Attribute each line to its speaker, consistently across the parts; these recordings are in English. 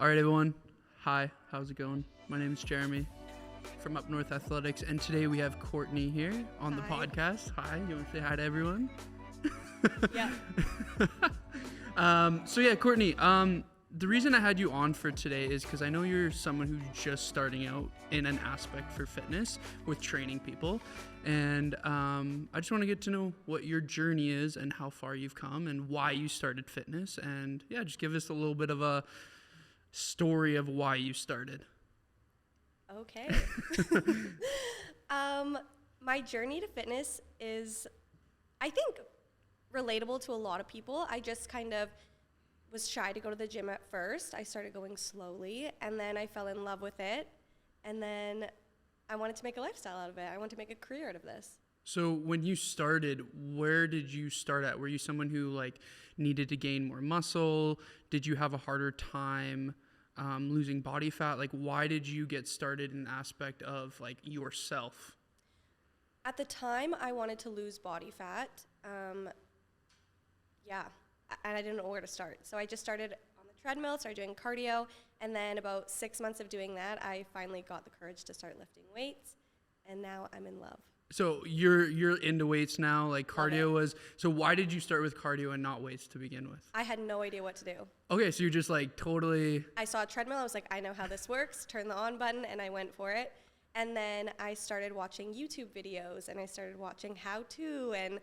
Speaker 1: All right, everyone. Hi, how's it going? My name is Jeremy from Up North Athletics, and today we have Courtney here on the podcast. Hi, you want to say hi to everyone?
Speaker 2: Yeah.
Speaker 1: Courtney, the reason I had you on for today is because I know you're someone who's just starting out in an aspect for fitness with training people. And I just want to get to know what your journey is and how far you've come and why you started fitness. And yeah, just give us a little bit of a story of why you started.
Speaker 2: Okay. My journey to fitness is, I think, relatable to a lot of people. I just kind of was shy to go to the gym at first. I started going slowly, and then I fell in love with it. And then I wanted to make a lifestyle out of it. I wanted to make a career out of this.
Speaker 1: So when you started, where did you start at? Were you someone who needed to gain more muscle? Did you have a harder time losing body fat? Why did you get started in the aspect of yourself?
Speaker 2: At the time, I wanted to lose body fat. And I didn't know where to start. So I just started on the treadmill, started doing cardio, and then about 6 months of doing that, I finally got the courage to start lifting weights, and now I'm in love.
Speaker 1: So you're into weights now, cardio was, so why did you start with cardio and not weights to begin with?
Speaker 2: I had no idea what to do.
Speaker 1: Okay, so you're just totally...
Speaker 2: I saw a treadmill, I was like, I know how this works, turn the on button, and I went for it. And then I started watching YouTube videos, and I started watching how-to, and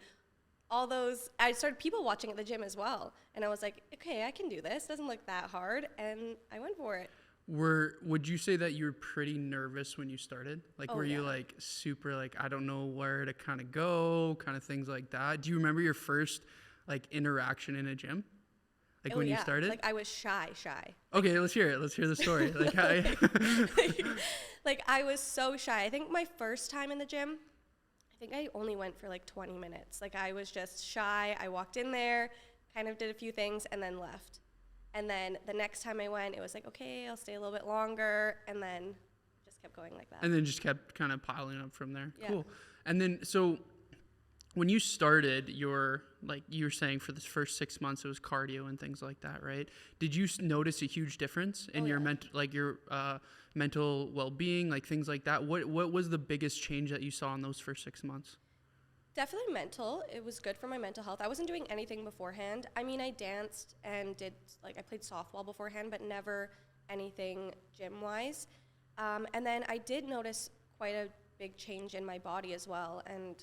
Speaker 2: all those, I started people watching at the gym as well. And I was like, okay, I can do this. Doesn't look that hard. And I went for it.
Speaker 1: Would you say that you were pretty nervous when you started? Were you super I don't know where to kind of go, kind of things like that? Do you remember your first interaction in a gym? When you started?
Speaker 2: I was shy.
Speaker 1: Okay, let's hear it. Let's hear the story.
Speaker 2: I was so shy. I think my first time in the gym, I think I only went for 20 minutes. I was just shy. I walked in there, kind of did a few things, and then left. And then the next time I went, it was okay, I'll stay a little bit longer, and then just kept going like that.
Speaker 1: And then just kept kind of piling up from there.
Speaker 2: Yeah.
Speaker 1: Cool. And then, so when you started your, you were saying for the first 6 months, it was cardio and things like that, right? Did you notice a huge difference in your mental well-being, things like that? What was the biggest change that you saw in those first 6 months?
Speaker 2: Definitely mental. It was good for my mental health. I wasn't doing anything beforehand. I mean, I danced and did, I played softball beforehand, but never anything gym-wise. And then I did notice quite a big change in my body as well, and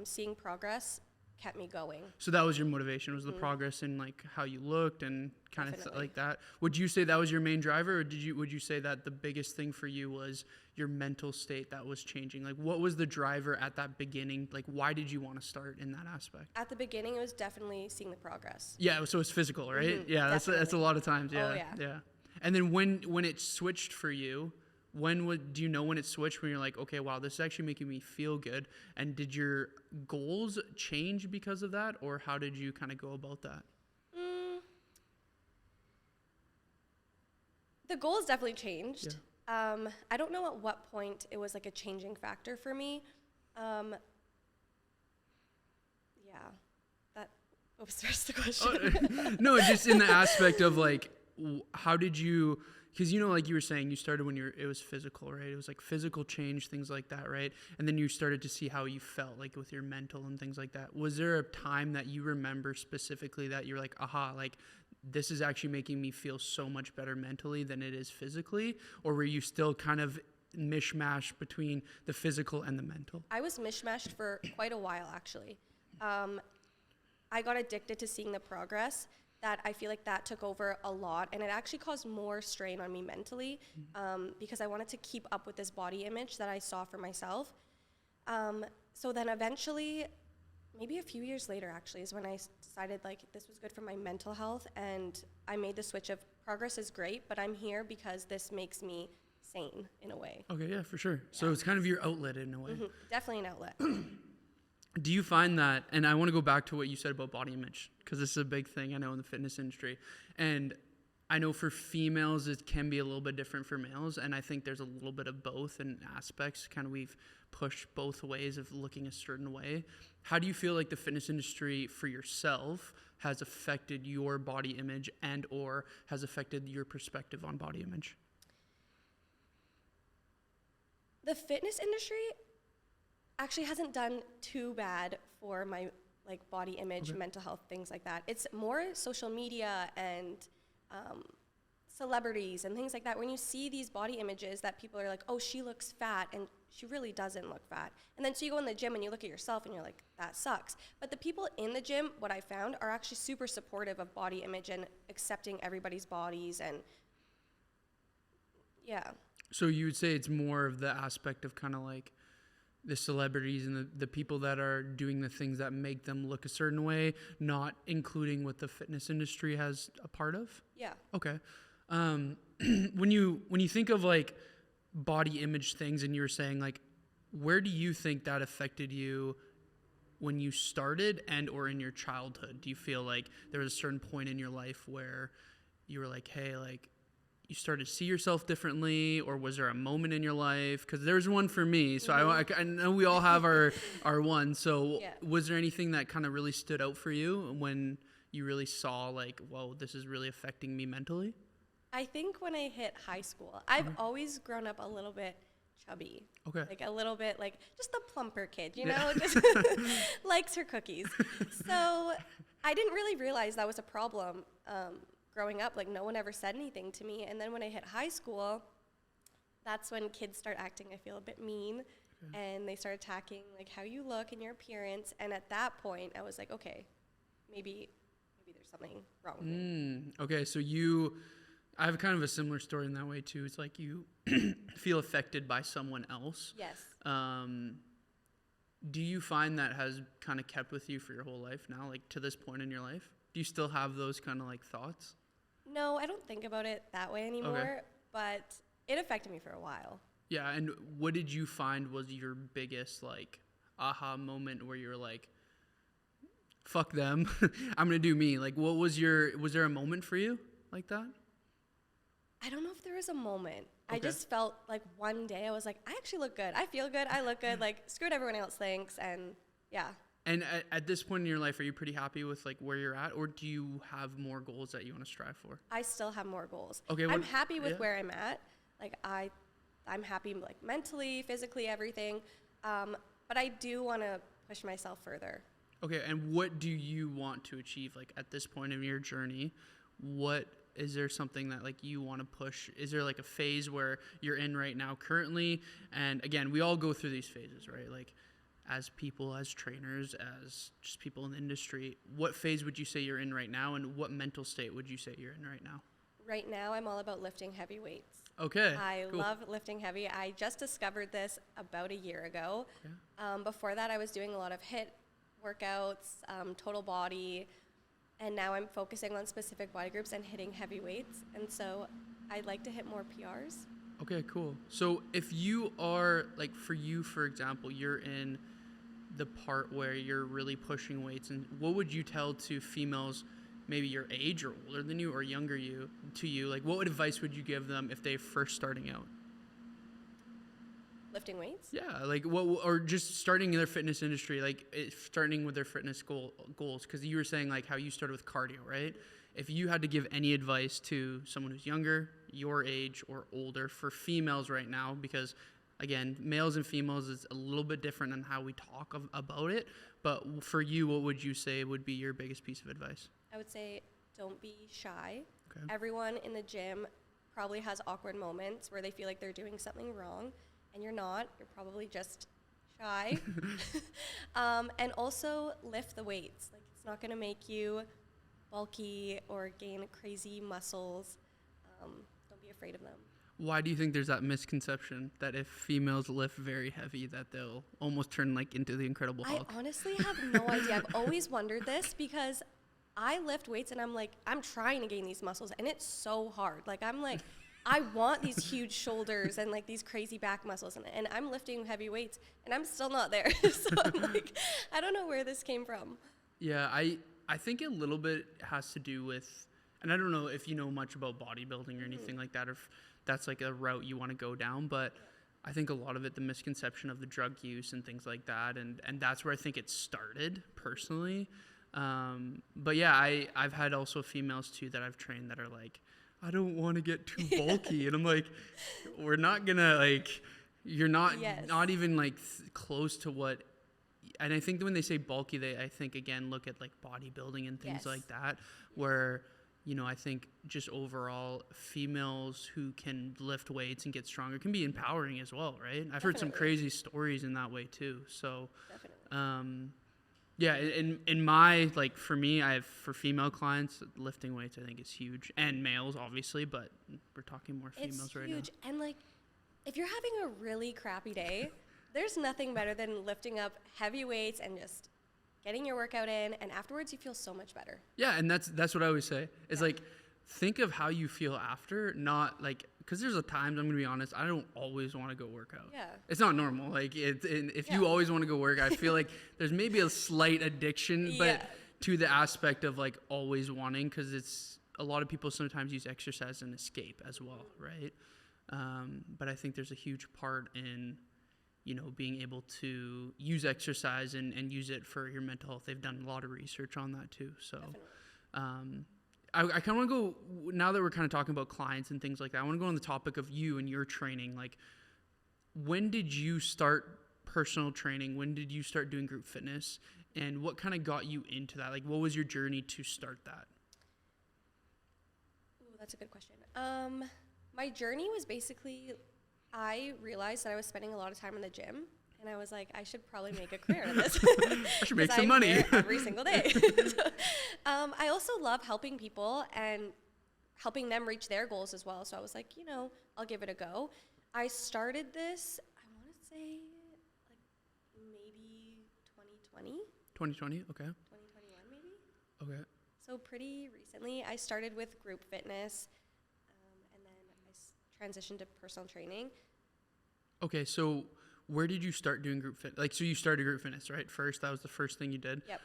Speaker 2: seeing progress kept me going.
Speaker 1: So that was your motivation, was the progress in how you looked and kind of like that. Would you say that was your main driver, or would you say that the biggest thing for you was your mental state that was changing? What was the driver at that beginning? Why did you want to start in that aspect?
Speaker 2: At the beginning, it was definitely seeing the progress.
Speaker 1: Yeah, so it's physical, right?
Speaker 2: Mm-hmm,
Speaker 1: yeah, that's a lot of times. Yeah,
Speaker 2: oh, yeah.
Speaker 1: And then when it switched for you, do you know when it switched, when you're okay, wow, this is actually making me feel good? And did your goals change because of that, or how did you kind of go about that?
Speaker 2: The goals definitely changed.
Speaker 1: Yeah.
Speaker 2: I don't know at what point it was a changing factor for me. What was the rest of the question?
Speaker 1: No, just in the aspect of how did you... Because, you were saying, you started when it was physical, right? It was physical change, things like that, right? And then you started to see how you felt, with your mental and things like that. Was there a time that you remember specifically that you're aha, this is actually making me feel so much better mentally than it is physically? Or were you still kind of mishmashed between the physical and the mental?
Speaker 2: I was mishmashed for quite a while, actually. I got addicted to seeing the progress. That I feel that took over a lot, and it actually caused more strain on me mentally, because I wanted to keep up with this body image that I saw for myself. So then eventually, maybe a few years later actually, is when I decided this was good for my mental health, and I made the switch of progress is great, but I'm here because this makes me sane in a way.
Speaker 1: Okay, yeah, for sure. So it's kind of your outlet in a way.
Speaker 2: Mm-hmm. Definitely an outlet.
Speaker 1: Do you find that, and I want to go back to what you said about body image, because this is a big thing I know in the fitness industry, and I know for females it can be a little bit different for males, and I think there's a little bit of both in aspects. Kind of we've pushed both ways of looking a certain way. How do you feel like the fitness industry for yourself has affected your body image and or has affected your perspective on body image?
Speaker 2: The fitness industry actually hasn't done too bad for my like body image, mental health, things like that. It's more social media and celebrities and things like that. When you see these body images that people are like, oh, she looks fat, and she really doesn't look fat. And then so you go in the gym and you look at yourself and you're like, that sucks. But the people in the gym, what I found, are actually super supportive of body image and accepting everybody's bodies, and yeah.
Speaker 1: So you would say it's more of the aspect of kind of like the celebrities and the people that are doing the things that make them look a certain way, not including what the fitness industry has a part of?
Speaker 2: Yeah.
Speaker 1: Okay. When you think of like body image things, and you were saying like, where do you think that affected you when you started and or in your childhood? Do you feel like there was a certain point in your life where you were like, hey, like, you started to see yourself differently, or was there a moment in your life? Because there's one for me, so I know we all have our one. So was there anything that kind of really stood out for you when you really saw like, whoa, this is really affecting me mentally?
Speaker 2: I think when I hit high school, I've always grown up a little bit chubby.
Speaker 1: Okay.
Speaker 2: Like a little bit, like just the plumper kid, you know, just likes her cookies. So I didn't really realize that was a problem. Growing up, like no one ever said anything to me. And then when I hit high school, that's when kids start acting, I feel, a bit mean. And they start attacking like how you look and your appearance. And at that point, I was like, okay, maybe there's something wrong with me.
Speaker 1: Okay, so I have kind of a similar story in that way too. It's like you feel affected by someone else.
Speaker 2: Yes.
Speaker 1: Do you find that has kind of kept with you for your whole life now, like to this point in your life? Do you still have those kind of like thoughts?
Speaker 2: No, I don't think about it that way anymore, but it affected me for a while.
Speaker 1: Yeah, and what did you find was your biggest like aha moment where you're like, fuck them, I'm gonna do me? Like, was there a moment for you like that?
Speaker 2: I don't know if there was a moment. I just felt like one day I was like, I actually look good. I feel good. I look good. Like, screw what everyone else thinks. And yeah.
Speaker 1: And at this point in your life, are you pretty happy with like where you're at, or do you have more goals that you want to strive for? I
Speaker 2: still have more goals.
Speaker 1: Okay.
Speaker 2: I'm happy with where I'm at. Like I'm happy like mentally, physically, everything. But I do want to push myself further. Okay.
Speaker 1: And what do you want to achieve? Like at this point in your journey, is there something that like you want to push? Is there like a phase where you're in right now currently? And again, we all go through these phases, right? Like as people, as trainers, as just people in the industry, what phase would you say you're in right now, and what mental state would you say you're in right now?
Speaker 2: Right now, I'm all about lifting heavy weights.
Speaker 1: Okay.
Speaker 2: I love lifting heavy. I just discovered this about a year ago. Okay. Before that, I was doing a lot of HIIT workouts, total body, and now I'm focusing on specific body groups and hitting heavy weights. And so I'd like to hit more PRs. Okay,
Speaker 1: cool. So if you are, like for you, for example, you're in the part where you're really pushing weights, and what would you tell to females maybe your age or older than you or younger to you, like what advice would you give them if they're first starting out?
Speaker 2: Lifting weights?
Speaker 1: Yeah, like or just starting in their fitness industry, like starting with their fitness goals, because you were saying like how you started with cardio, right? If you had to give any advice to someone who's younger, your age, or older for females right now, because again, males and females is a little bit different in how we talk about it, but for you, what would you say would be your biggest piece of advice?
Speaker 2: I would say don't be shy. Okay. Everyone in the gym probably has awkward moments where they feel like they're doing something wrong, and you're not. You're probably just shy. And also lift the weights. Like, it's not going to make you bulky or gain crazy muscles. Don't be afraid of them.
Speaker 1: Why do you think there's that misconception that if females lift very heavy that they'll almost turn like into the Incredible Hulk?
Speaker 2: I honestly have no idea. I've always wondered this because I lift weights and I'm like, I'm trying to gain these muscles and it's so hard. Like, I'm like, I want these huge shoulders and like these crazy back muscles, and I'm lifting heavy weights and I'm still not there. So I'm like, I don't know where this came from.
Speaker 1: Yeah, I think a little bit has to do with, and I don't know if you know much about bodybuilding or anything like that, or if that's like a route you want to go down, but I think a lot of it, the misconception of the drug use and things like that, and that's where I think it started personally. But yeah, I've had also females too that I've trained that are like, I don't want to get too bulky, and I'm like, we're not gonna like, you're not not even like close to what. And I think that when they say bulky, I think again look at like bodybuilding and things like that, where I think just overall females who can lift weights and get stronger can be empowering as well, right? I've heard some crazy stories in that way too. So, yeah, in my, like for me, for female clients, lifting weights I think is huge, and males obviously, but we're talking more females right now. It's huge,
Speaker 2: and like if you're having a really crappy day, there's nothing better than lifting up heavy weights and just getting your workout in, and afterwards you feel so much better. Yeah,
Speaker 1: and that's what I always say. Is like, think of how you feel after, not like, because there's a times, I'm gonna be honest, I don't always want to go work out.
Speaker 2: Yeah.
Speaker 1: It's not normal. Like if you always want to go work, I feel like there's maybe a slight addiction, but to the aspect of like always wanting, because it's a lot of people sometimes use exercise as an escape as well, right? But I think there's a huge part in being able to use exercise and use it for your mental health. They've done a lot of research on that too. So I kind of want to go, now that we're kind of talking about clients and things like that, I want to go on the topic of you and your training. Like, when did you start personal training? When did you start doing group fitness? And what kind of got you into that? Like, what was your journey to start that?
Speaker 2: Ooh, that's a good question. My journey was basically, I realized that I was spending a lot of time in the gym, and I was like, I should probably make a career in this.
Speaker 1: I should make some money
Speaker 2: every single day. I also love helping people and helping them reach their goals as well. So I was like, I'll give it a go. I started this, I want to say, like maybe 2020.
Speaker 1: 2020, okay.
Speaker 2: 2021 maybe.
Speaker 1: Okay.
Speaker 2: So pretty recently, I started with group fitness. Transition to personal training.
Speaker 1: Okay, so where did you start doing group fit? Like, so you started group fitness, right? First, that was the first thing you did.
Speaker 2: Yep.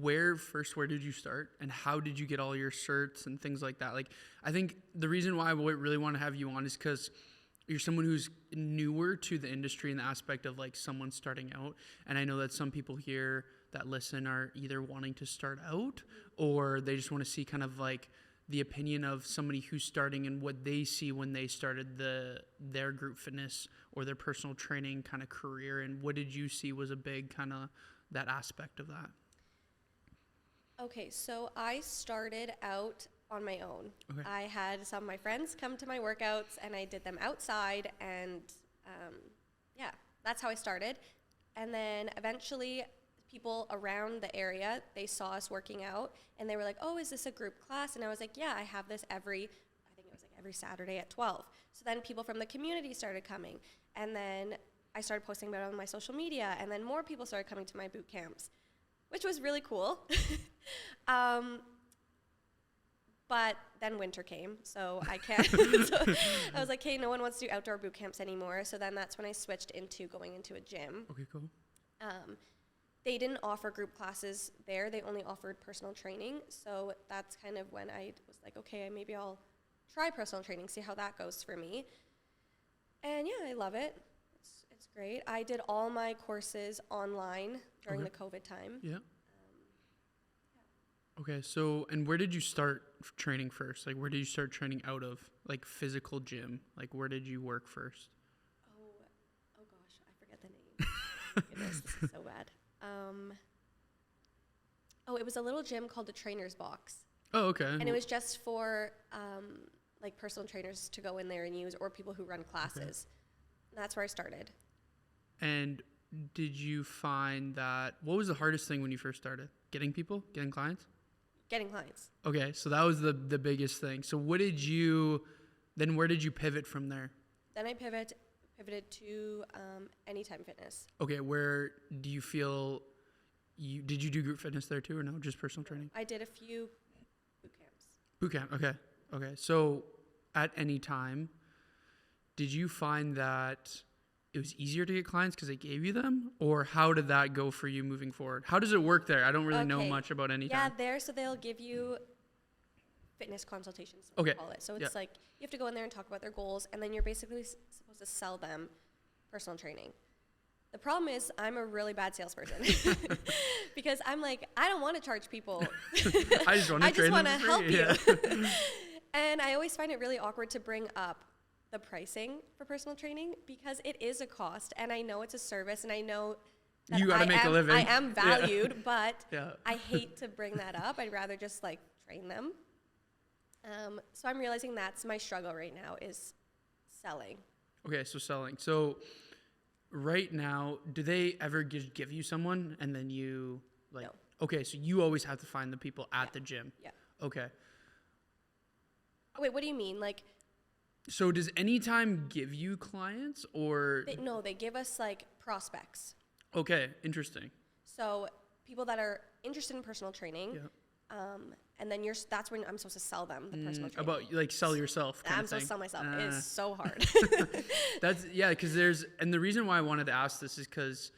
Speaker 1: Where did you start, and how did you get all your certs and things like that? Like, I think the reason why I really want to have you on is because you're someone who's newer to the industry in the aspect of like someone starting out. And I know that some people here that listen are either wanting to start out, or they just want to see kind of like the opinion of somebody who's starting and what they see when they started their group fitness or their personal training kind of career. And what did you see was a big kind of that aspect of that?
Speaker 2: Okay, so I started out on my own. Okay. I had some of my friends come to my workouts, and I did them outside, and that's how I started. And then eventually people around the area, they saw us working out, and they were like, oh, is this a group class? And I was like, yeah, I have this every Saturday at 12. So then people from the community started coming, and then I started posting about it on my social media, and then more people started coming to my boot camps, which was really cool. But then winter came, so I can't. So I was like, hey, no one wants to do outdoor boot camps anymore. So then that's when I switched into going into a gym.
Speaker 1: Okay, cool.
Speaker 2: They didn't offer group classes there. They only offered personal training. So that's kind of when I was like, okay, maybe I'll try personal training, see how that goes for me. And yeah, I love it. It's great. I did all my courses online during the COVID time.
Speaker 1: Yeah. Okay, so, and where did you start training first? Like, where did you start training out of? Like, physical gym? Like, where did you work first?
Speaker 2: Oh gosh, I forget the name. Goodness, this is so bad. It was a little gym called the Trainer's Box.
Speaker 1: Oh, okay.
Speaker 2: And it was just for, like, personal trainers to go in there and use, or people who run classes. Okay. And that's where I started.
Speaker 1: And did you find that, what was the hardest thing when you first started? Getting clients?
Speaker 2: Getting clients.
Speaker 1: Okay, so that was the biggest thing. So where did you pivot from there?
Speaker 2: Then I pivoted to Anytime Fitness.
Speaker 1: Okay, where do you feel, did you do group fitness there too, or no, just personal training?
Speaker 2: I did a few boot camps.
Speaker 1: Boot camp, okay. So at Anytime, did you find that it was easier to get clients because they gave you them, or how did that go for you moving forward? How does it work there? I don't really know much about Anytime.
Speaker 2: Yeah, so they'll give you fitness consultations,
Speaker 1: Okay.
Speaker 2: we call it. So it's like you have to go in there and talk about their goals, and then you're basically supposed to sell them personal training. The problem is I'm a really bad salesperson because I'm like, I don't want to charge people.
Speaker 1: I just want to train them for
Speaker 2: help
Speaker 1: free.
Speaker 2: you. And I always find it really awkward to bring up the pricing for personal training because it is a cost, and I know it's a service, and I know that
Speaker 1: You gotta make a living.
Speaker 2: I am valued, but
Speaker 1: Yeah.
Speaker 2: I hate to bring that up. I'd rather just like train them. So I'm realizing that's my struggle right now is selling.
Speaker 1: Okay, so selling. So right now, do they ever just give you someone and then you like?
Speaker 2: No.
Speaker 1: Okay, so you always have to find the people at the gym.
Speaker 2: Yeah.
Speaker 1: Okay.
Speaker 2: Wait, what do you mean? Like,
Speaker 1: So does Anytime give you clients or?
Speaker 2: no, they give us like prospects.
Speaker 1: Okay, interesting.
Speaker 2: So people that are interested in personal training.
Speaker 1: Yeah.
Speaker 2: And then that's when I'm supposed to sell them the personal training.
Speaker 1: About like sell yourself kind
Speaker 2: I'm
Speaker 1: of thing.
Speaker 2: supposed to sell myself. It is so hard.
Speaker 1: That's because and the reason why I wanted to ask this is because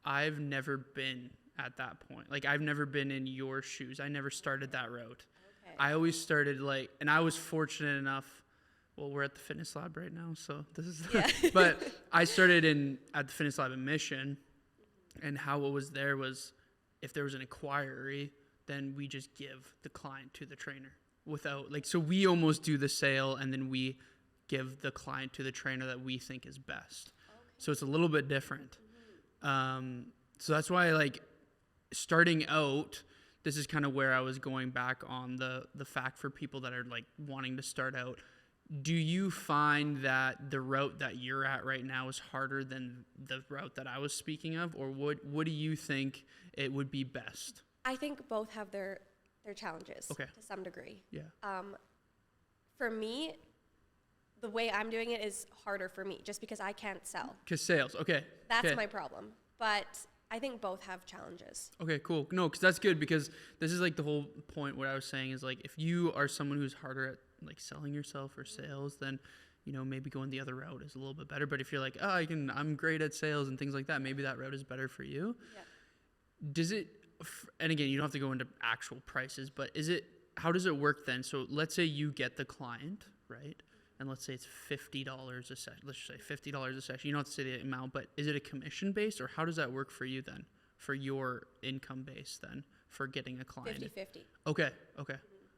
Speaker 1: I've never been at that point. Like I've never been in your shoes. I never started that road.
Speaker 2: Okay.
Speaker 1: I always started and I was fortunate enough. Well, we're at the fitness lab right now, so this is.
Speaker 2: Yeah.
Speaker 1: But I started at the fitness lab in Mission, and how it was there was, if there was an inquiry, then we just give the client to the trainer without so we almost do the sale and then we give the client to the trainer that we think is best. Okay. So it's a little bit different. So that's why starting out, this is kind of where I was going back on the fact for people that are wanting to start out. Do you find that the route that you're at right now is harder than the route that I was speaking of, or what do you think it would be best?
Speaker 2: I think both have their challenges to some degree.
Speaker 1: Yeah.
Speaker 2: For me, the way I'm doing it is harder for me just because I can't sell.
Speaker 1: Because sales, okay.
Speaker 2: That's my problem. But I think both have challenges.
Speaker 1: Okay, cool. No, because that's good, because this is the whole point. What I was saying is if you are someone who's harder at selling yourself or sales, then maybe going the other route is a little bit better. But if you're I'm great at sales and things like that, maybe that route is better for you.
Speaker 2: Yeah.
Speaker 1: Does it, and again, you don't have to go into actual prices, but how does it work then? So let's say you get the client, right? And let's say it's $50 a session. Let's just say $50 a session. You don't have to say the amount, but is it a commission based, or how does that work for you then, for your income base then, for getting a client?
Speaker 2: 50-50.
Speaker 1: Okay.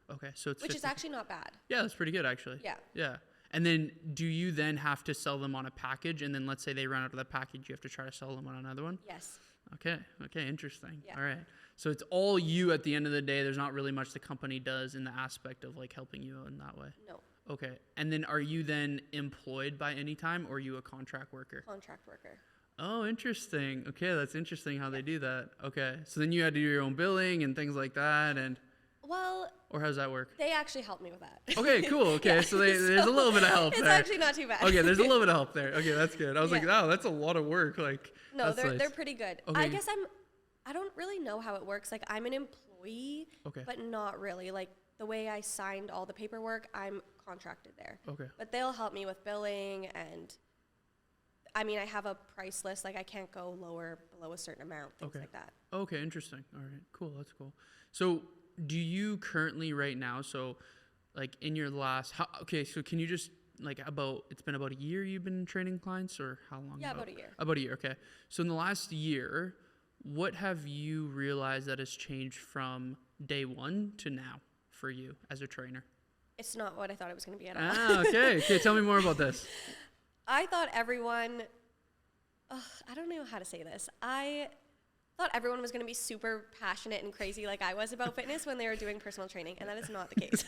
Speaker 1: Okay, so it's
Speaker 2: Which
Speaker 1: 50.
Speaker 2: is actually not bad.
Speaker 1: Yeah, that's pretty good actually.
Speaker 2: Yeah.
Speaker 1: Yeah. And then do you then have to sell them on a package, and then let's say they run out of that package, you have to try to sell them on another one?
Speaker 2: Yes.
Speaker 1: Okay, interesting.
Speaker 2: Yeah.
Speaker 1: All right. So it's all you at the end of the day. There's not really much the company does in the aspect of helping you in that way.
Speaker 2: No.
Speaker 1: Okay. And then are you then employed by Anytime, or are you a contract worker?
Speaker 2: Contract worker.
Speaker 1: Oh, interesting. Okay, that's interesting how they do that. Okay. So then you had to do your own billing and things like that,
Speaker 2: Well,
Speaker 1: or how does that work?
Speaker 2: they actually helped me with that.
Speaker 1: Okay, cool. Okay,
Speaker 2: Yeah,
Speaker 1: so there's a little bit of help
Speaker 2: it's
Speaker 1: there.
Speaker 2: actually not too bad.
Speaker 1: Okay, there's a little bit of help there. Okay, that's good. I was
Speaker 2: Yeah.
Speaker 1: wow, that's a lot of work.
Speaker 2: No,
Speaker 1: that's nice.
Speaker 2: they're pretty good.
Speaker 1: Okay.
Speaker 2: I guess I don't really know how it works. I'm an employee,
Speaker 1: Okay.
Speaker 2: but not really. The way I signed all the paperwork, I'm contracted there.
Speaker 1: Okay.
Speaker 2: But they'll help me with billing, and I have a price list. I can't go below a certain amount, things like that.
Speaker 1: Okay, interesting. All right, cool. That's cool. So do you currently right now, so in your last, so can you just it's been about a year you've been training clients, or how long?
Speaker 2: Yeah, about a year.
Speaker 1: About a year, okay. So in the last year, what have you realized that has changed from day one to now for you as a trainer?
Speaker 2: It's not what I thought it was going to be at all.
Speaker 1: Okay. Okay, tell me more about this.
Speaker 2: I thought everyone, I don't know how to say this. I thought everyone was going to be super passionate and crazy like I was about fitness when they were doing personal training, and that is not the case.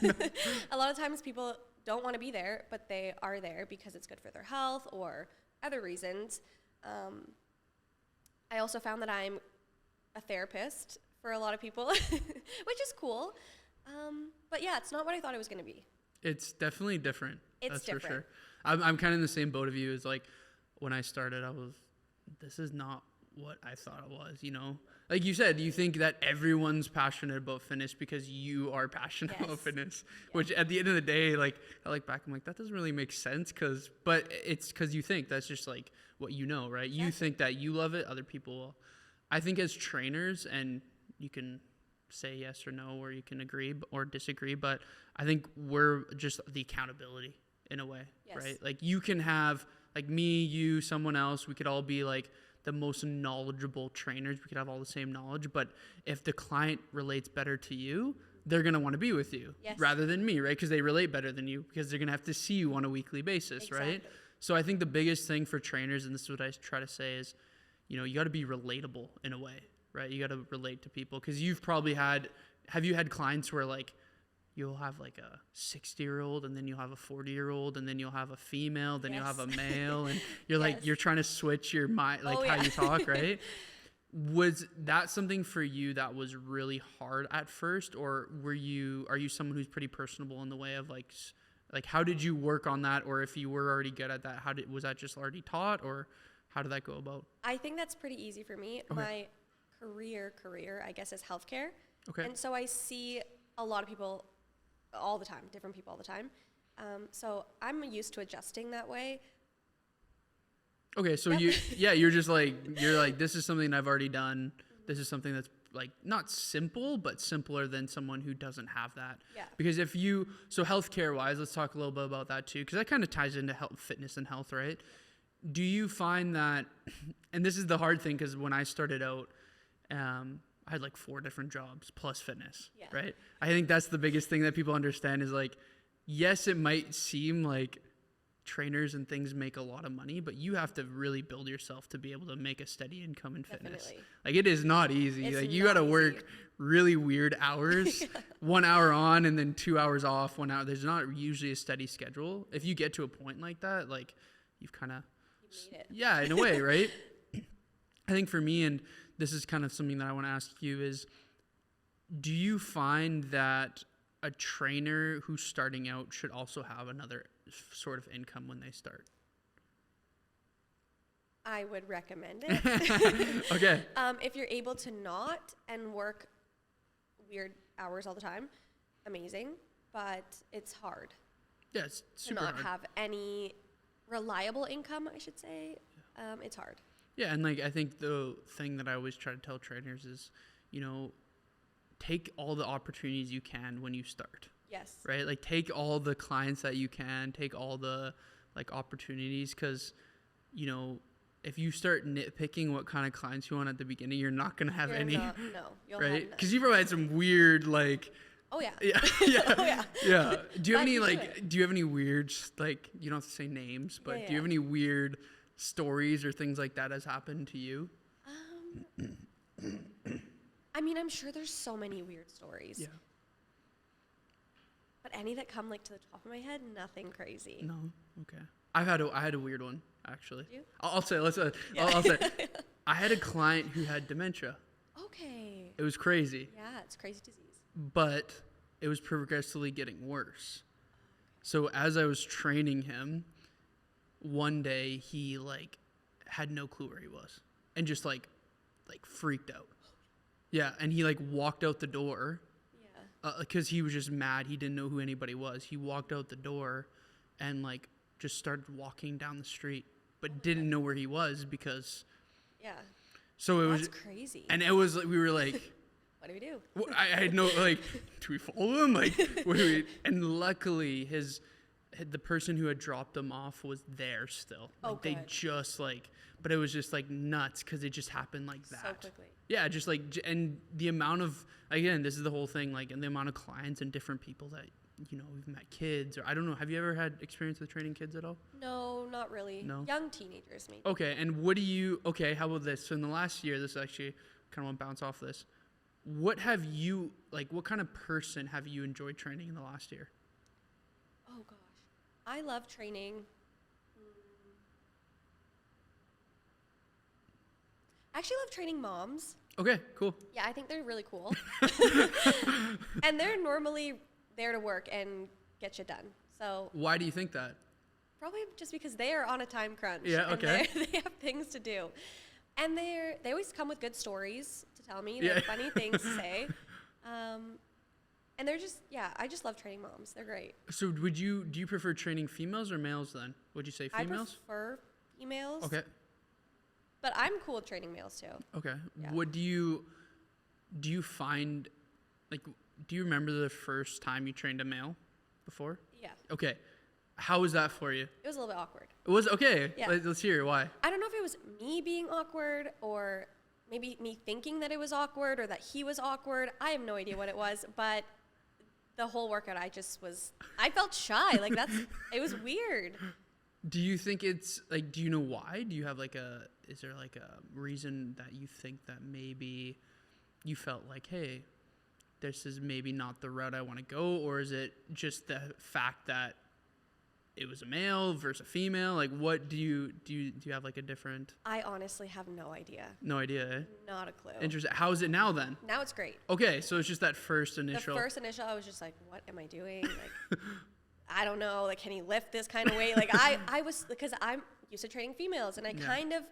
Speaker 2: A lot of times people don't want to be there, but they are there because it's good for their health or other reasons. I also found that I'm a therapist for a lot of people, which is cool. But yeah, it's not what I thought it was going to be.
Speaker 1: It's definitely different.
Speaker 2: It's different.
Speaker 1: For sure. I'm kind of in the same boat of you. As when I started, this is not what I thought it was, you know? Like you said, you think that everyone's passionate about fitness because you are passionate about fitness, which at the end of the day, like I look back, I'm like, that doesn't really make sense but it's because you think that's just like what you know, right? Exactly. You think that you love it, other people will. I think as trainers, and you can say yes or no, or you can agree or disagree, but I think we're just the accountability in a way, right? Like you can have like me, you, someone else, we could all be like the most knowledgeable trainers. We could have all the same knowledge, but if the client relates better to you, they're going to want to be with you rather than me, right? Because they relate better than you, because they're going to have to see you on a weekly basis, right? So I think the biggest thing for trainers, and this is what I try to say, is, you know, you got to be relatable in a way, right? You got to relate to people, because you've probably have you had clients where like you'll have like a 60-year-old, and then you'll have a 40-year-old, and then you'll have a female, then you'll have a male, and you're like, you're trying to switch your mind, like how you talk, right? Was that something for you that was really hard at first, or are you someone who's pretty personable in the way of like how did you work on that? Or if you were already good at that, was that just already taught, or how did that go about?
Speaker 2: I think that's pretty easy for me. Okay. My career, I guess, is healthcare.
Speaker 1: Okay.
Speaker 2: And so I see a lot of people all the time, different people all the time. So I'm used to adjusting that way.
Speaker 1: Okay, so you're just like, this is something I've already done. This is something that's like not simple, but simpler than someone who doesn't have that. Yeah. Because so healthcare wise, let's talk a little bit about that too, because that kind of ties into health, fitness and health, right? Do you find that, and this is the hard thing, because when I started out, I had like 4 different jobs plus fitness, right? I think that's the biggest thing that people understand is like, yes, it might seem like trainers and things make a lot of money, but you have to really build yourself to be able to make a steady income in fitness. Like it is not easy. It's like you got to work really weird hours, 1 hour on and then 2 hours off, 1 hour. There's not usually a steady schedule. If you get to a point like that, like you've kind of, yeah, in a way, right? I think for me, and this is kind of something that I want to ask you is, do you find that a trainer who's starting out should also have another sort of income when they start?
Speaker 2: I would recommend it.
Speaker 1: Okay.
Speaker 2: If you're able to not and work weird hours all the time, amazing, but it's hard.
Speaker 1: Yeah, it's super
Speaker 2: hard. To not
Speaker 1: hard.
Speaker 2: have any reliable income, I should say. It's hard.
Speaker 1: Yeah, and like I think the thing that I always try to tell trainers is, you know, take all the opportunities you can when you start.
Speaker 2: Yes.
Speaker 1: Right? Like take all the clients that you can, take all the like opportunities, because, you know, if you start nitpicking what kind of clients you want at the beginning, you're not going to have any.
Speaker 2: No, you'll
Speaker 1: right? Because you've probably had some weird like.
Speaker 2: Oh yeah.
Speaker 1: Yeah. Yeah.
Speaker 2: Oh yeah.
Speaker 1: Yeah. Do you have any weird, like, you don't have to say names, but do you have any weird stories or things like that has happened to you?
Speaker 2: I mean, I'm sure there's so many weird stories.
Speaker 1: Yeah.
Speaker 2: But any that come like to the top of my head, nothing crazy.
Speaker 1: No. Okay. I had a weird one actually.
Speaker 2: You?
Speaker 1: I'll say. I'll say. I had a client who had dementia.
Speaker 2: Okay.
Speaker 1: It was crazy.
Speaker 2: Yeah, it's a crazy disease.
Speaker 1: But it was progressively getting worse. So as I was training him, one day he like had no clue where he was and just like freaked out. Yeah, and he like walked out the door. Yeah. Because he was just mad. He didn't know who anybody was. He walked out the door and like just started walking down the street, but didn't know where he was because. Yeah. So it was crazy. And it was like we were like.
Speaker 2: What do we do?
Speaker 1: I had no like. Do we follow him? Like, what do we? And luckily, the person who had dropped him off was there still. Like, they just like, but it was just like nuts because it just happened like that. So quickly. Yeah, just like, and the amount of, again, this is the whole thing, like, and the amount of clients and different people that, you know, we've met kids, or I don't know, have you ever had experience with training kids at all?
Speaker 2: No, not really. No? Young teenagers, maybe.
Speaker 1: Okay, and how about this? So in the last year, this actually kind of want to bounce off this. What have you, like, what kind of person have you enjoyed training in the last year?
Speaker 2: Oh, gosh. I love training. I actually love training moms.
Speaker 1: Okay, cool.
Speaker 2: Yeah, I think they're really cool. And they're normally there to work and get shit done. So
Speaker 1: why do you think that?
Speaker 2: Probably just because they are on a time crunch.
Speaker 1: Yeah, okay.
Speaker 2: And they have things to do. And they always come with good stories to tell me, like funny things to say. And they're just, I just love training moms. They're great.
Speaker 1: So do you prefer training females or males then? Would you say females?
Speaker 2: I prefer females.
Speaker 1: Okay.
Speaker 2: But I'm cool with training males too.
Speaker 1: Okay.
Speaker 2: Yeah.
Speaker 1: What do you find, like, do you remember the first time you trained a male before?
Speaker 2: Yeah.
Speaker 1: Okay. How was that for you?
Speaker 2: It was a little bit awkward.
Speaker 1: It was okay.
Speaker 2: Yeah.
Speaker 1: Let's hear why.
Speaker 2: I don't know if it was me being awkward or maybe me thinking that it was awkward or that he was awkward. I have no idea what it was, but the whole workout, I felt shy. Like it was weird.
Speaker 1: Do you think it's like, do you know why? Do you have is there like a reason that you think that maybe you felt like, hey, this is maybe not the route I want to go? Or is it just the fact that it was a male versus a female? Like, what do you have like a different?
Speaker 2: I honestly have no idea.
Speaker 1: No idea, eh?
Speaker 2: Not a clue.
Speaker 1: Interesting. How is it now then?
Speaker 2: Now it's great.
Speaker 1: Okay, so it's just that first initial.
Speaker 2: The first initial, I was just like, what am I doing? Like, I don't know. Like, can he lift this kind of weight? Like, I was, because I'm used to training females, and I kind of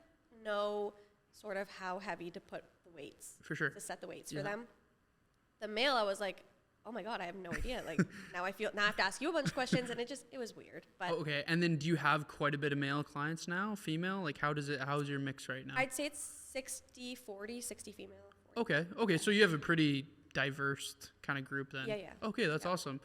Speaker 2: know sort of how heavy to put the weights.
Speaker 1: For sure.
Speaker 2: To set the weights for them. The male, I was like, oh my God, I have no idea. Like, now I have to ask you a bunch of questions, and it was weird. But
Speaker 1: okay, and then do you have quite a bit of male clients now, female? Like, how's your mix right now?
Speaker 2: I'd say it's 60-40, 60 female. 40.
Speaker 1: Okay, so you have a pretty diverse kind of group then.
Speaker 2: Yeah.
Speaker 1: Okay, that's awesome.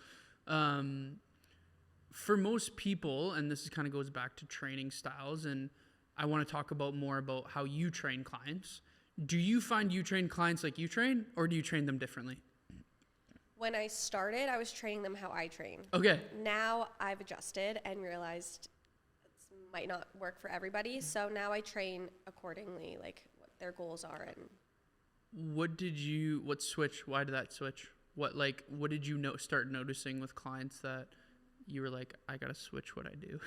Speaker 1: For most people, and this kind of goes back to training styles, and I want to talk more about how you train clients. Do you find you train clients like you train, or do you train them differently?
Speaker 2: When I started, I was training them how I train.
Speaker 1: Okay.
Speaker 2: Now I've adjusted and realized it might not work for everybody. So now I train accordingly, like what their goals are. And what switch? Why did that switch? What did you start noticing with clients that you were like, I gotta switch what I do?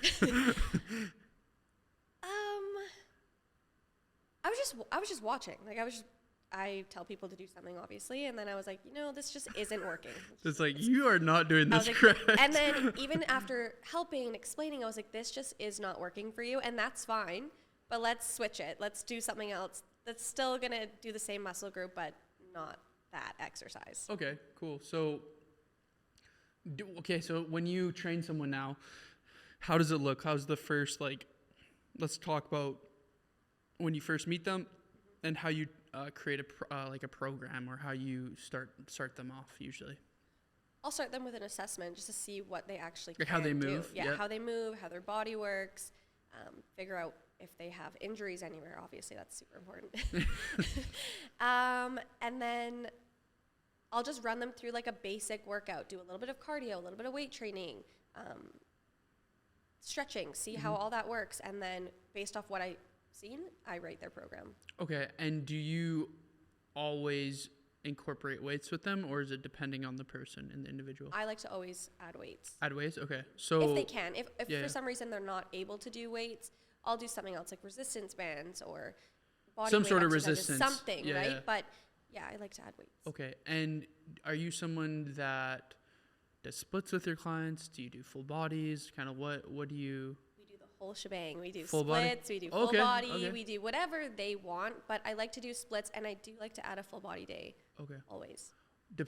Speaker 2: I was just watching. Like I tell people to do something, obviously, and then I was like, this just isn't working.
Speaker 1: It's like, you are not doing this correct.
Speaker 2: And then even after helping and explaining, I was like, this just is not working for you, and that's fine, but let's switch it. Let's do something else that's still going to do the same muscle group, but not that exercise.
Speaker 1: Okay, cool. So when you train someone now, how does it look? How's the first, let's talk about when you first meet them and how you create a program, or how you start them off usually.
Speaker 2: I'll start them with an assessment just to see what they actually
Speaker 1: how they move.
Speaker 2: Yeah, how they move, how their body works, figure out if they have injuries anywhere. Obviously, that's super important. And then I'll just run them through like a basic workout, do a little bit of cardio, a little bit of weight training, stretching, see how all that works, and then based off what I've seen, I write their program.
Speaker 1: Okay, and do you always incorporate weights with them, or is it depending on the person and the individual?
Speaker 2: I like to always add weights.
Speaker 1: Add weights? Okay. So
Speaker 2: if they can. If for some reason they're not able to do weights, I'll do something else like resistance bands or body
Speaker 1: some
Speaker 2: weight
Speaker 1: sort of
Speaker 2: exercises,
Speaker 1: resistance.
Speaker 2: something, right? Yeah. But yeah, I like to add weights.
Speaker 1: Okay. And are you someone that does splits with your clients? Do you do full bodies? Kind of what do you...
Speaker 2: Whole shebang. We do
Speaker 1: full
Speaker 2: splits,
Speaker 1: body?
Speaker 2: We do full body, we do whatever they want, but I like to do splits, and I do like to add a full body day. Okay. Always.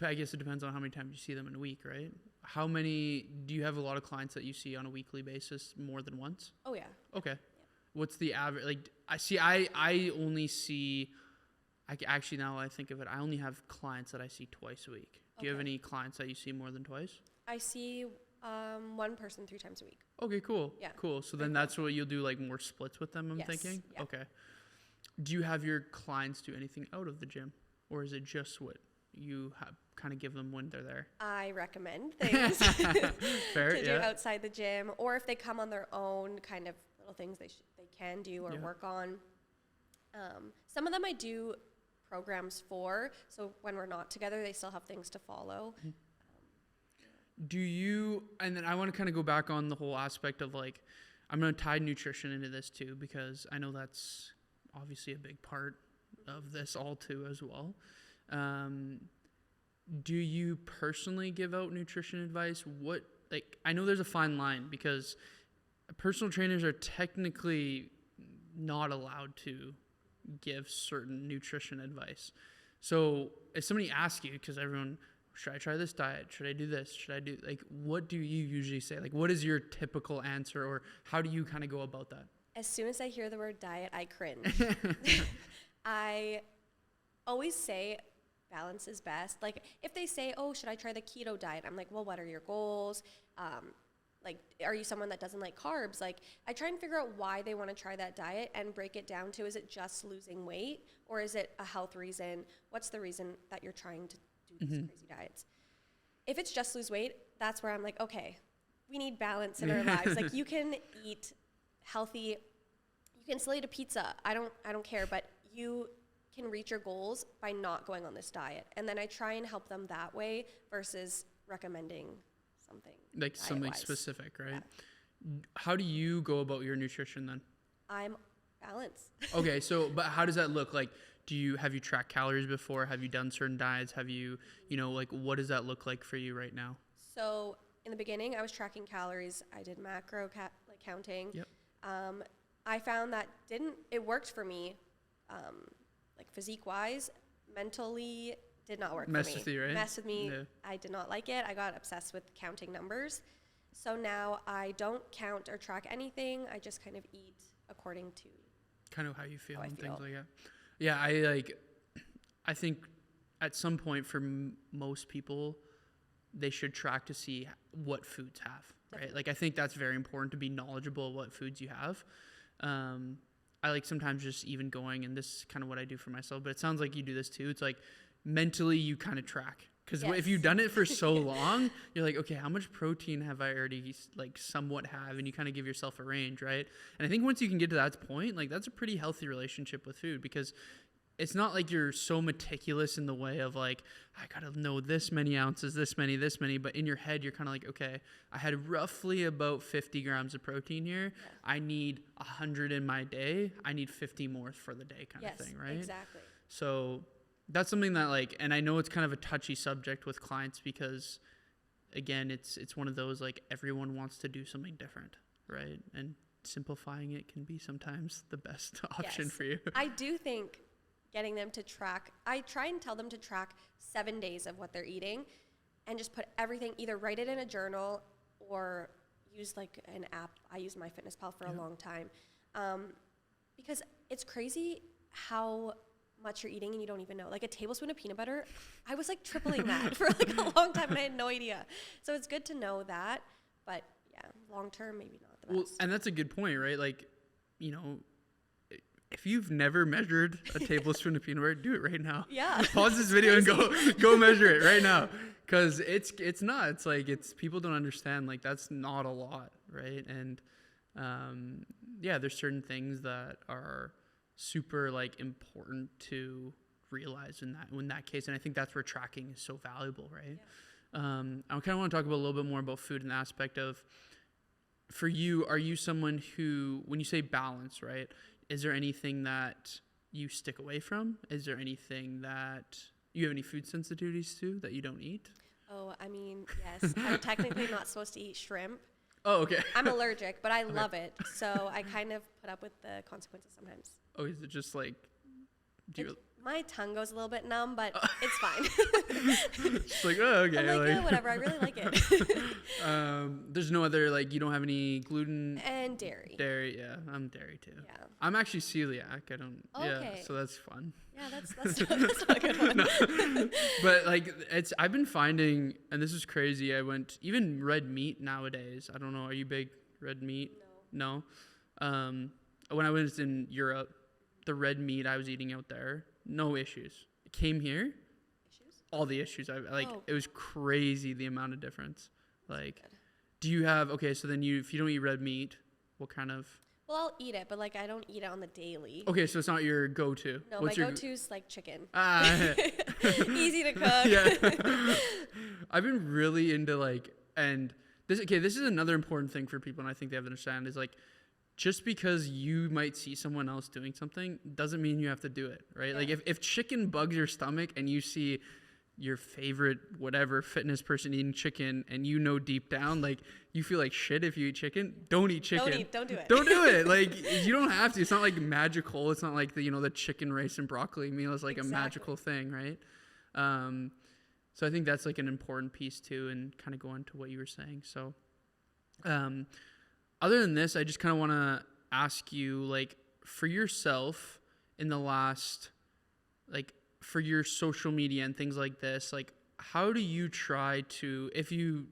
Speaker 1: I guess it depends on how many times you see them in a week, right? How many, do you have a lot of clients that you see on a weekly basis more than once?
Speaker 2: Oh, yeah.
Speaker 1: Okay. Yeah. What's the average, I only see, actually now I think of it, I only have clients that I see twice a week. Do you have any clients that you see more than twice?
Speaker 2: I see one person 3 times a week.
Speaker 1: Okay, cool.
Speaker 2: Yeah.
Speaker 1: Cool. So then that's what you'll do, like more splits with them, I'm thinking?
Speaker 2: Yeah.
Speaker 1: Okay. Do you have your clients do anything out of the gym? Or is it just what you kind of give them when they're there?
Speaker 2: I recommend things
Speaker 1: Fair,
Speaker 2: to do outside the gym. Or if they come on their own, kind of little things they can do or work on. Some of them I do programs for. So when we're not together, they still have things to follow. Mm-hmm.
Speaker 1: And then I want to kind of go back on the whole aspect of I'm going to tie nutrition into this too, because I know that's obviously a big part of this all too as well. Do you personally give out nutrition advice? I know there's a fine line, because personal trainers are technically not allowed to give certain nutrition advice. So if somebody asks you, because everyone, should I try this diet? Should I do this? Should I do, like, what do you usually say? Like, what is your typical answer, or how do you kind of go about that?
Speaker 2: As soon as I hear the word diet, I cringe. I always say balance is best. Like, if they say, oh, should I try the keto diet? I'm like, well, what are your goals? Like, are you someone that doesn't like carbs? Like, I try and figure out why they want to try that diet and break it down to, is it just losing weight, or is it a health reason? What's the reason that you're trying to do these crazy diets? If it's just lose weight, that's where I'm like, okay, we need balance in our lives. Like, you can eat healthy, you can still eat a pizza. I don't care, but you can reach your goals by not going on this diet. And then I try and help them that way versus recommending something.
Speaker 1: Like something specific, right?
Speaker 2: Yeah.
Speaker 1: How do you go about your nutrition then?
Speaker 2: I'm balanced.
Speaker 1: Okay, so, but how does that look? Like, have you tracked calories before? Have you done certain diets? Have you, like, what does that look like for you right now?
Speaker 2: So in the beginning, I was tracking calories. I did macro counting.
Speaker 1: Yep.
Speaker 2: I found that it worked for me, like physique wise. Mentally, did not work for me.
Speaker 1: Messed with you, right?
Speaker 2: Messed with me.
Speaker 1: Yeah.
Speaker 2: I did not like it. I got obsessed with counting numbers. So now I don't count or track anything. I just kind of eat according to
Speaker 1: kind of how you feel and
Speaker 2: feel.
Speaker 1: things like that. Yeah, I think at some point for most people, they should track to see what foods have, right?
Speaker 2: Definitely.
Speaker 1: Like, I think that's very important to be knowledgeable of what foods you have. I like sometimes just even going, and this is kind of what I do for myself, but it sounds like you do this too. It's like mentally you kind of track. Because if you've done it for so long, you're like, okay, how much protein have I already like somewhat have? And you kind of give yourself a range, right? And I think once you can get to that point, like that's a pretty healthy relationship with food, because it's not like you're so meticulous in the way of like, I gotta know this many ounces, this many, but in your head, you're kind of like, okay, I had roughly about 50 grams of protein here. Yeah. I need 100 in my day. I need 50 more for the day kind of thing, right?
Speaker 2: Exactly.
Speaker 1: So that's something that like, and I know it's kind of a touchy subject with clients because again, it's one of those, like, everyone wants to do something different, right? And simplifying it can be sometimes the best option for you.
Speaker 2: I do think getting them to track, I try and tell them to track 7 days of what they're eating and just put everything, either write it in a journal or use like an app. I used MyFitnessPal for a long time, because it's crazy how much you're eating and you don't even know. Like a tablespoon of peanut butter, I was like tripling that for like a long time and I had no idea. So it's good to know that, but yeah, long term maybe not the best.
Speaker 1: Well, and that's a good point, right? Like, if you've never measured a tablespoon of peanut butter, do it right now.
Speaker 2: Yeah.
Speaker 1: Pause this video and go measure it right now, because it's not. It's like people don't understand, like, that's not a lot, right? And there's certain things that are super like important to realize in that case, and I think that's where tracking is so valuable, right? I kind of want to talk about a little bit more about food and the aspect of, for you, are you someone who, when you say balance, right, is there anything that you stick away from? Is there anything that you have any food sensitivities to that you don't eat?
Speaker 2: Oh, I mean, yes. I'm technically not supposed to eat shrimp.
Speaker 1: Oh, okay.
Speaker 2: I'm allergic, but I love it. So I kind of put up with the consequences sometimes.
Speaker 1: Oh, is it just like,
Speaker 2: my tongue goes a little bit numb, but it's fine.
Speaker 1: It's like, oh, okay.
Speaker 2: I'm like, whatever. I really like it.
Speaker 1: There's no other, like, you don't have any gluten?
Speaker 2: And dairy.
Speaker 1: Dairy, yeah. I'm dairy too.
Speaker 2: Yeah.
Speaker 1: I'm actually celiac. I don't,
Speaker 2: okay.
Speaker 1: So that's fun.
Speaker 2: Yeah, that's not a good one.
Speaker 1: No. But, like, I've been finding, and this is crazy, even red meat nowadays. I don't know, are you big red meat? No. When I was in Europe, the red meat I was eating out there, no issues. Came here, all the issues. It was crazy the amount of difference. Like, do you have, okay, so then if you don't eat red meat, what kind of?
Speaker 2: Well, I'll eat it, but like I don't eat it on the daily.
Speaker 1: Okay, so it's not your go-to.
Speaker 2: No, my go-to is like chicken. Easy to cook.
Speaker 1: Yeah. I've been really into like, and this is another important thing for people, and I think they have to understand, is like, just because you might see someone else doing something doesn't mean you have to do it, right? Yeah. Like if chicken bugs your stomach and you see your favorite whatever fitness person eating chicken, and you know deep down like you feel like shit if you eat chicken, don't eat chicken.
Speaker 2: Don't do it.
Speaker 1: Don't do it. Like you don't have to. It's not like magical. It's not like the chicken, rice, and broccoli meal is like a magical thing, right? So I think that's like an important piece too, and kind of go into what you were saying. So other than this, I just kind of want to ask you, like, for yourself in the last, like, for your social media and things like this, like, how do you try to, if you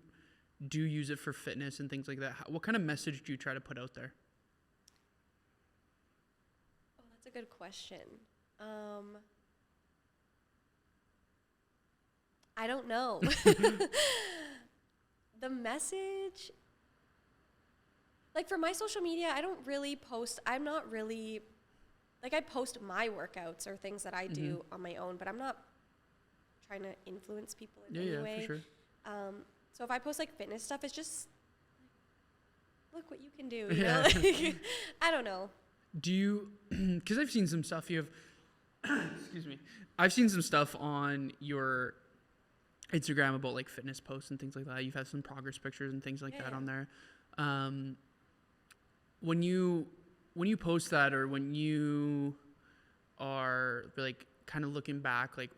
Speaker 1: do use it for fitness and things like that, what kind of message do you try to put out there?
Speaker 2: Oh, that's a good question. I don't know. The message, like for my social media, I don't really post. I'm not really, like I post my workouts or things that I do on my own, but I'm not trying to influence people in any way. For sure. So if I post like fitness stuff, it's just like, look what you can do. You know? Like, I don't know.
Speaker 1: Do you, because I've seen some stuff you have, excuse me, I've seen some stuff on your Instagram about like fitness posts and things like that. You've had some progress pictures and things like that on there. When you post that, or when you are like kind of looking back, like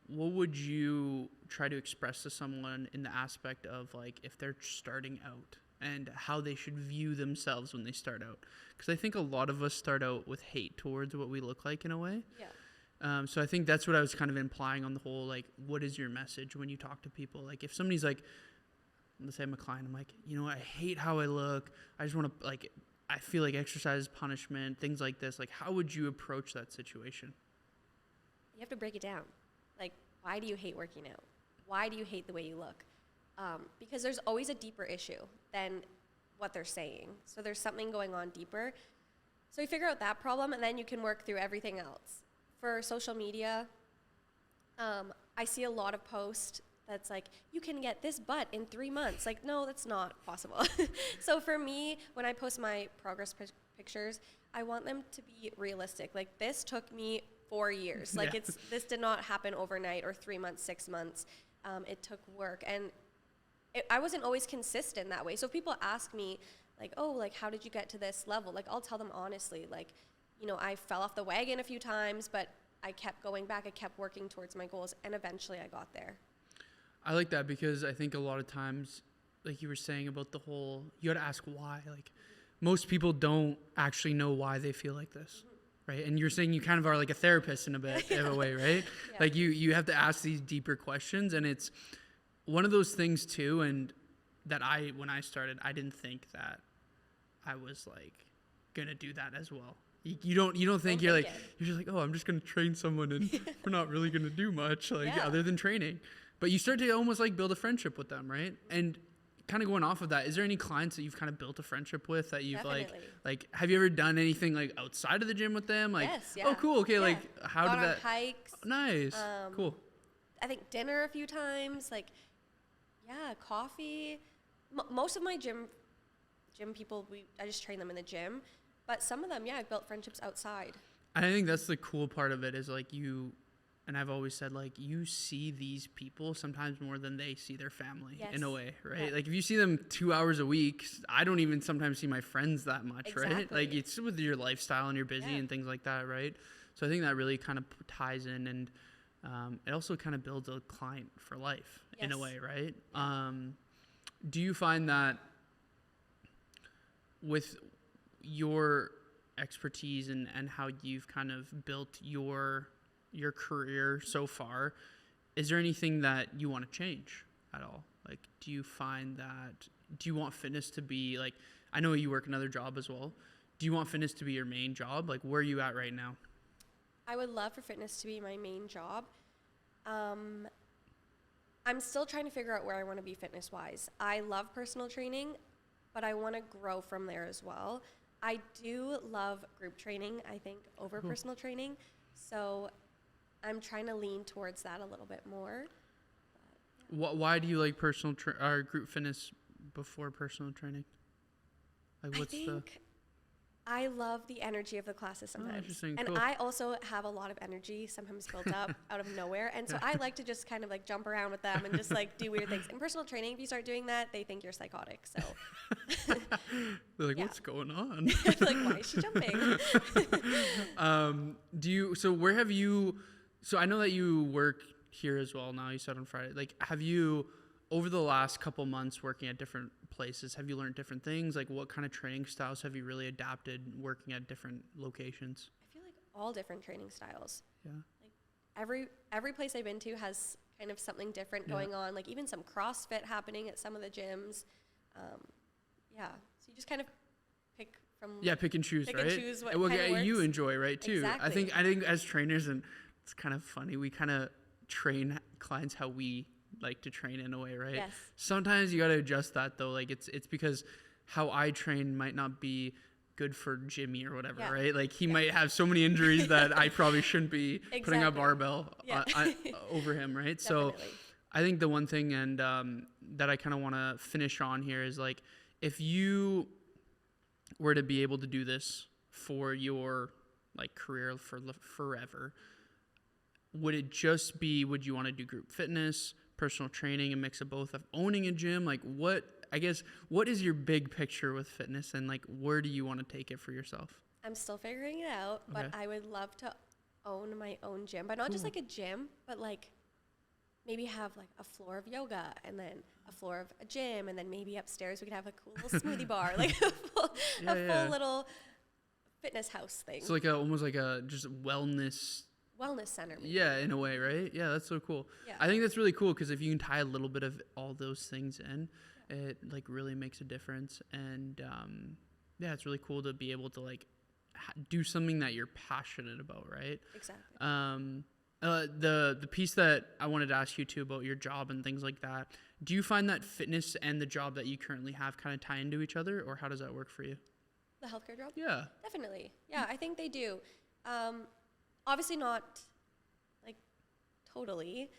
Speaker 1: what would you try to express to someone in the aspect of like if they're starting out and how they should view themselves when they start out? Because I think a lot of us start out with hate towards what we look like in a way.
Speaker 2: Yeah.
Speaker 1: So I think that's what I was kind of implying on the whole, like, what is your message when you talk to people? Like, if somebody's like, let's say I'm a client, I'm like, you know, I hate how I look. I just want to, like, I feel like exercise is punishment, things like this. Like, how would you approach that situation?
Speaker 2: You have to break it down. Like, why do you hate working out? Why do you hate the way you look? Because there's always a deeper issue than what they're saying. So there's something going on deeper. So you figure out that problem, and then you can work through everything else. For social media, I see a lot of posts that's like, you can get this butt in 3 months. Like, no, that's not possible. So for me, when I post my progress pictures, I want them to be realistic. Like, this took me 4 years. Like, this did not happen overnight or 3 months, 6 months. It took work. And I wasn't always consistent that way. So if people ask me, like, oh, like, how did you get to this level? Like, I'll tell them honestly, like, you know, I fell off the wagon a few times, but I kept going back. I kept working towards my goals, and eventually I got there.
Speaker 1: I like that because I think a lot of times, like you were saying about the whole, you got to ask why. Like, most people don't actually know why they feel like this, right? And you're saying you kind of are like a therapist in a bit, in a way, right? Yeah. Like, you have to ask these deeper questions, and it's one of those things too, and that when I started, I didn't think that I was like gonna do that as well. You don't think you're just like, oh, I'm just gonna train someone and we're not really gonna do much other than training. But you start to almost like build a friendship with them, right? And kind of going off of that, is there any clients that you've kind of built a friendship with that you've like have you ever done anything like outside of the gym with them? Like,
Speaker 2: yes, yeah.
Speaker 1: Oh, cool. Okay, yeah. Like how
Speaker 2: Gone
Speaker 1: did that?
Speaker 2: On hikes.
Speaker 1: Nice. Cool.
Speaker 2: I think dinner a few times. Like, yeah, coffee. Most of my gym people, I just train them in the gym. But some of them, yeah, I've built friendships outside.
Speaker 1: I think that's the cool part of it is like and I've always said like you see these people sometimes more than they see their family in a way, right? Yeah. Like if you see them 2 hours a week, I don't even sometimes see my friends that much, right? Like it's with your lifestyle and you're busy and things like that, right? So I think that really kind of ties in, and it also kind of builds a client for life in a way, right? Do you find that with your expertise and how you've kind of built your career so far, is there anything that you want to change at all? Like, do you want fitness to be like, I know you work another job as well. Do you want fitness to be your main job? Like, where are you at right now?
Speaker 2: I would love for fitness to be my main job. I'm still trying to figure out where I want to be fitness-wise. I love personal training, but I want to grow from there as well. I do love group training, I think, over personal training. So I'm trying to lean towards that a little bit more.
Speaker 1: Why do you like group fitness before personal training? Like,
Speaker 2: I love the energy of the classes sometimes.
Speaker 1: Interesting.
Speaker 2: And
Speaker 1: Cool.
Speaker 2: I also have a lot of energy sometimes built up out of nowhere. And so I like to just kind of like jump around with them and just like do weird things. In personal training, if you start doing that, they think you're psychotic. So
Speaker 1: They're like,
Speaker 2: Yeah.
Speaker 1: what's going on?
Speaker 2: like, why is she jumping?
Speaker 1: Where have you, so I know that you work here as well now, you said on Friday. Like, have you, over the last couple months working at different places, have you learned different things? Like, what kind of training styles have you really adapted working at different locations?
Speaker 2: I feel like all different training styles.
Speaker 1: Yeah.
Speaker 2: Like every place I've been to has kind of something different going on. Like even some CrossFit happening at some of the gyms. Yeah. So you just kind of pick from.
Speaker 1: Yeah, pick and choose,
Speaker 2: pick
Speaker 1: right?
Speaker 2: and choose what
Speaker 1: And what
Speaker 2: kind of
Speaker 1: you
Speaker 2: works.
Speaker 1: enjoy, right? Too.
Speaker 2: Exactly.
Speaker 1: I think as trainers, and it's kind of funny, we kind of train clients how we like to train in a way, right?
Speaker 2: Yes.
Speaker 1: Sometimes you got to adjust that though. Like it's because how I train might not be good for Jimmy or whatever,
Speaker 2: Yeah.
Speaker 1: right? Like he might have so many injuries that I probably shouldn't be putting a
Speaker 2: Exactly.
Speaker 1: barbell
Speaker 2: Yeah.
Speaker 1: over him, right?
Speaker 2: Definitely.
Speaker 1: So I think the one thing and that I kind of want to finish on here is like, if you were to be able to do this for your like career for forever, would you want to do group fitness, personal training, a mix of both, of owning a gym? Like what is your big picture with fitness, and like where do you want to take it for yourself?
Speaker 2: I'm still figuring it out, but
Speaker 1: Okay.
Speaker 2: I would love to own my own gym, but not just like a gym, but like maybe have like a floor of yoga and then a floor of a gym, and then maybe upstairs we could have a cool little smoothie bar, like a full little fitness house thing.
Speaker 1: So like almost like a just wellness.
Speaker 2: Wellness center. Maybe.
Speaker 1: Yeah, in a way, right? Yeah, that's so cool.
Speaker 2: Yeah.
Speaker 1: I think that's really cool because if you can tie a little bit of all those things in, it like really makes a difference. And yeah, it's really cool to be able to like do something that you're passionate about, right?
Speaker 2: Exactly.
Speaker 1: The piece that I wanted to ask you too about your job and things like that. Do you find that fitness and the job that you currently have kind of tie into each other, or how does that work for you?
Speaker 2: The healthcare job?
Speaker 1: Yeah.
Speaker 2: Definitely. Yeah, I think they do. Obviously not like totally,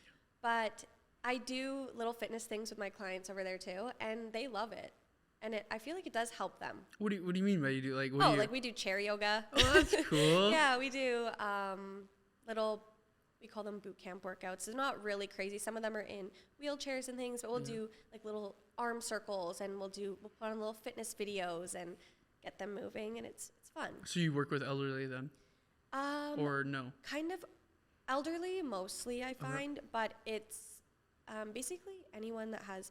Speaker 2: but I do little fitness things with my clients over there too, and they love it. And I feel like it does help them.
Speaker 1: What do you mean by you do like?
Speaker 2: Like we do chair yoga.
Speaker 1: Oh, that's cool.
Speaker 2: Yeah, we do we call them boot camp workouts. It's not really crazy. Some of them are in wheelchairs and things, but we'll do like little arm circles, and we'll put on little fitness videos and get them moving, and it's fun.
Speaker 1: So you work with elderly then, or no?
Speaker 2: Kind of elderly mostly, I find, but it's basically anyone that has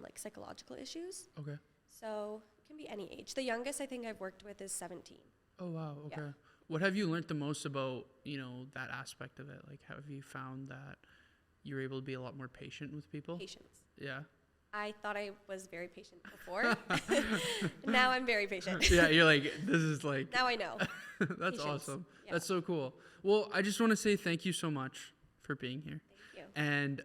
Speaker 2: like psychological issues.
Speaker 1: Okay.
Speaker 2: So it can be any age. The youngest I think I've worked with is 17.
Speaker 1: Oh wow. Okay.
Speaker 2: Yeah.
Speaker 1: What have you learned the most about that aspect of it? Like, have you found that you're able to be a lot more patient with people?
Speaker 2: Patience.
Speaker 1: Yeah.
Speaker 2: I thought I was very patient before. Now I'm very patient.
Speaker 1: Yeah. You're like, this is like.
Speaker 2: Now I know.
Speaker 1: That's
Speaker 2: Patience.
Speaker 1: awesome.
Speaker 2: Yeah.
Speaker 1: That's so cool. Well, I just want to say thank you so much for being here.
Speaker 2: Thank you.
Speaker 1: And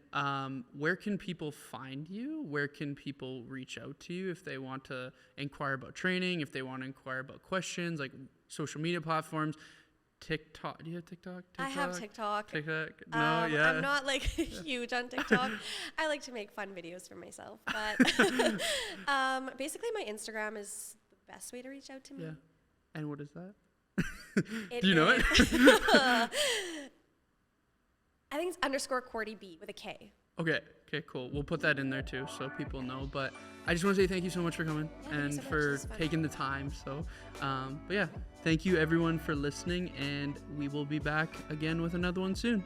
Speaker 1: where can people find you? Where can people reach out to you if they want to inquire about training, if they want to inquire about questions, like social media platforms? TikTok. Do you have TikTok?
Speaker 2: I have TikTok.
Speaker 1: TikTok? No, yeah.
Speaker 2: I'm not like huge on TikTok. I like to make fun videos for myself. But basically my Instagram is the best way to reach out to me.
Speaker 1: Yeah. And what is that?
Speaker 2: It
Speaker 1: Do you know it?
Speaker 2: I think it's _Courtney with a K.
Speaker 1: Okay, cool. We'll put that in there too so people know. But I just want to say thank you so much for coming and
Speaker 2: so much.
Speaker 1: for
Speaker 2: This was fun.
Speaker 1: taking the time. So, but yeah, thank you everyone for listening, and we will be back again with another one soon.